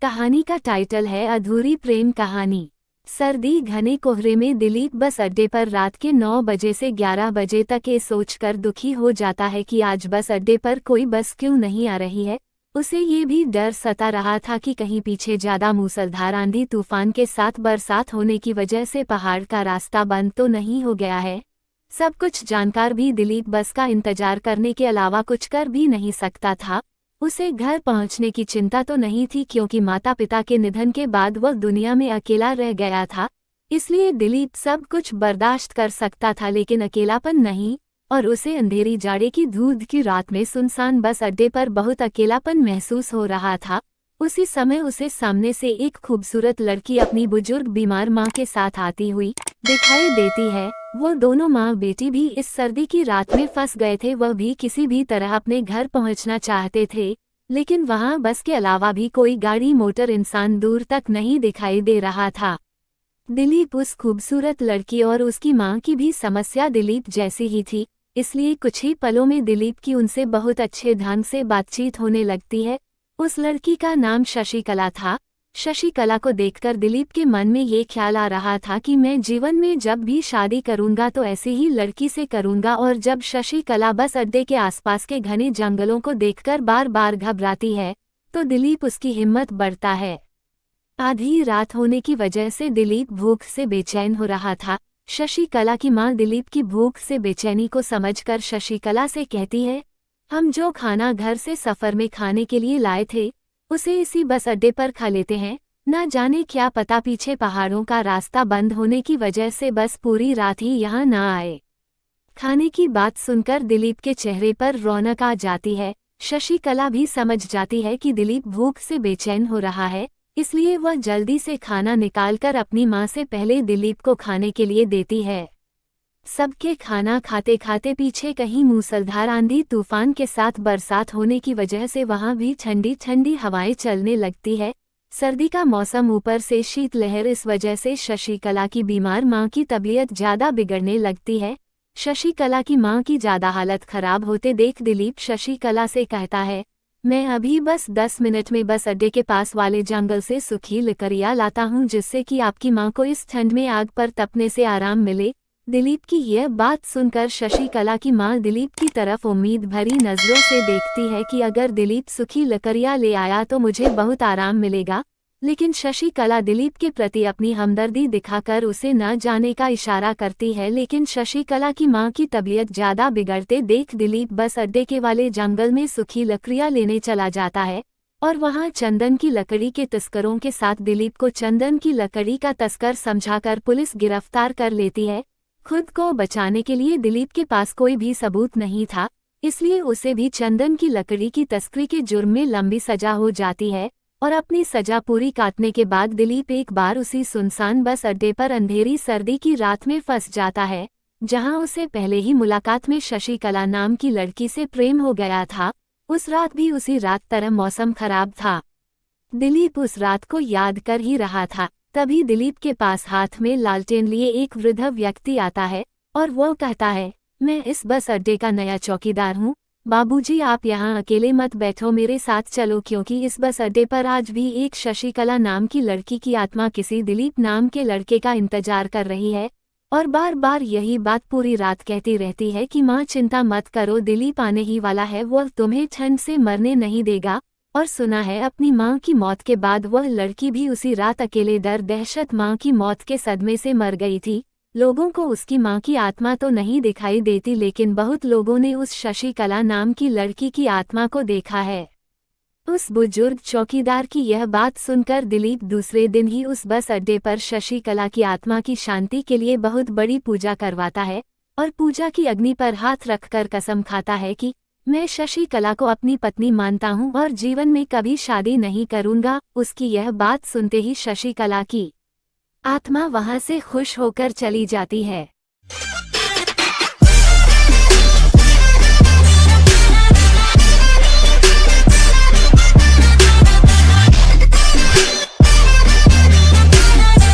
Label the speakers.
Speaker 1: कहानी का टाइटल है अधूरी प्रेम कहानी। सर्दी घने कोहरे में दिलीप बस अड्डे पर रात के 9 बजे से 11 बजे तक ये सोचकर दुखी हो जाता है कि आज बस अड्डे पर कोई बस क्यों नहीं आ रही है। उसे ये भी डर सता रहा था कि कहीं पीछे ज्यादा मूसलाधार आंधी तूफान के साथ बरसात होने की वजह से पहाड़ का रास्ता बंद तो नहीं हो गया है। सब कुछ जानकार भी दिलीप बस का इंतजार करने के अलावा कुछ कर भी नहीं सकता था। उसे घर पहुंचने की चिंता तो नहीं थी क्योंकि माता पिता के निधन के बाद वह दुनिया में अकेला रह गया था, इसलिए दिलीप सब कुछ बर्दाश्त कर सकता था, लेकिन अकेलापन नहीं। और उसे अंधेरी जाड़े की धूध की रात में सुनसान बस अड्डे पर बहुत अकेलापन महसूस हो रहा था। उसी समय उसे सामने से एक खूबसूरत लड़की अपनी बुजुर्ग बीमार माँ के साथ आती हुई दिखाई देती है। वो दोनों माँ बेटी भी इस सर्दी की रात में फंस गए थे। वह भी किसी भी तरह अपने घर पहुंचना चाहते थे, लेकिन वहां बस के अलावा भी कोई गाड़ी मोटर इंसान दूर तक नहीं दिखाई दे रहा था। दिलीप उस खूबसूरत लड़की और उसकी माँ की भी समस्या दिलीप जैसी ही थी, इसलिए कुछ ही पलों में दिलीप की उनसे बहुत अच्छे ढंग से बातचीत होने लगती है। उस लड़की का नाम शशिकला था। शशिकला को देखकर दिलीप के मन में ये ख्याल आ रहा था कि मैं जीवन में जब भी शादी करूंगा तो ऐसी ही लड़की से करूंगा। और जब शशिकला बस अड्डे के आसपास के घने जंगलों को देखकर बार बार घबराती है तो दिलीप उसकी हिम्मत बढ़ता है। आधी रात होने की वजह से दिलीप भूख से बेचैन हो रहा था। शशिकला की मां दिलीप की भूख से बेचैनी को समझकर शशिकला से कहती है, हम जो खाना घर से सफर में खाने के लिए लाए थे उसे इसी बस अड्डे पर खा लेते हैं। न जाने क्या पता पीछे पहाड़ों का रास्ता बंद होने की वजह से बस पूरी रात ही यहाँ न आए। खाने की बात सुनकर दिलीप के चेहरे पर रौनक आ जाती है। शशिकला भी समझ जाती है कि दिलीप भूख से बेचैन हो रहा है, इसलिए वह जल्दी से खाना निकालकर अपनी माँ से पहले दिलीप को खाने के लिए देती है। सबके खाना खाते खाते पीछे कहीं मूसलाधार आंधी तूफान के साथ बरसात होने की वजह से वहां भी ठंडी ठंडी हवाएं चलने लगती है। सर्दी का मौसम ऊपर से शीतलहर, इस वजह से शशिकला की बीमार मां की तबीयत ज्यादा बिगड़ने लगती है। शशिकला की मां की ज्यादा हालत खराब होते देख दिलीप शशिकला से कहता है, मैं अभी बस 10 मिनट में बस अड्डे के पास वाले जंगल से सूखी लकड़ियां लाता हूं, जिससे कि आपकी मां को इस ठंड में आग पर तपने से आराम मिले। दिलीप की यह बात सुनकर शशिकला की मां दिलीप की तरफ उम्मीद भरी नजरों से देखती है कि अगर दिलीप सूखी लकड़ियां ले आया तो मुझे बहुत आराम मिलेगा। लेकिन शशिकला दिलीप के प्रति अपनी हमदर्दी दिखाकर उसे न जाने का इशारा करती है, लेकिन शशिकला की मां की तबीयत ज्यादा बिगड़ते देख दिलीप बस अड्डे के वाले जंगल में सूखी लकड़ियां लेने चला जाता है और वहां चंदन की लकड़ी के तस्करों के साथ दिलीप को चंदन की लकड़ी का तस्कर समझाकर पुलिस गिरफ्तार कर लेती है। खुद को बचाने के लिए दिलीप के पास कोई भी सबूत नहीं था, इसलिए उसे भी चंदन की लकड़ी की तस्करी के जुर्म में लंबी सजा हो जाती है। और अपनी सजा पूरी काटने के बाद दिलीप एक बार उसी सुनसान बस अड्डे पर अंधेरी सर्दी की रात में फंस जाता है, जहां उसे पहले ही मुलाकात में शशिकला नाम की लड़की से प्रेम हो गया था। उस रात भी उसी रात तरह मौसम खराब था। दिलीप उस रात को याद कर ही रहा था, तभी दिलीप के पास हाथ में लालटेन लिए एक वृद्ध व्यक्ति आता है और वो कहता है, मैं इस बस अड्डे का नया चौकीदार हूँ। बाबूजी, आप यहाँ अकेले मत बैठो, मेरे साथ चलो, क्योंकि इस बस अड्डे पर आज भी एक शशिकला नाम की लड़की की आत्मा किसी दिलीप नाम के लड़के का इंतजार कर रही है और बार बार यही बात पूरी रात कहती रहती है कि माँ चिंता मत करो, दिलीप आने ही वाला है, वह तुम्हें ठंड से मरने नहीं देगा। और सुना है अपनी मां की मौत के बाद वह लड़की भी उसी रात अकेले डर दहशत मां की मौत के सदमे से मर गई थी। लोगों को उसकी मां की आत्मा तो नहीं दिखाई देती, लेकिन बहुत लोगों ने उस शशिकला नाम की लड़की की आत्मा को देखा है। उस बुजुर्ग चौकीदार की यह बात सुनकर दिलीप दूसरे दिन ही उस बस अड्डे पर शशिकला की आत्मा की शांति के लिए बहुत बड़ी पूजा करवाता है और पूजा की अग्नि पर हाथ रखकर कसम खाता है कि मैं शशिकला को अपनी पत्नी मानता हूँ और जीवन में कभी शादी नहीं करूँगा। उसकी यह बात सुनते ही शशिकला की आत्मा वहाँ से खुश होकर चली जाती है।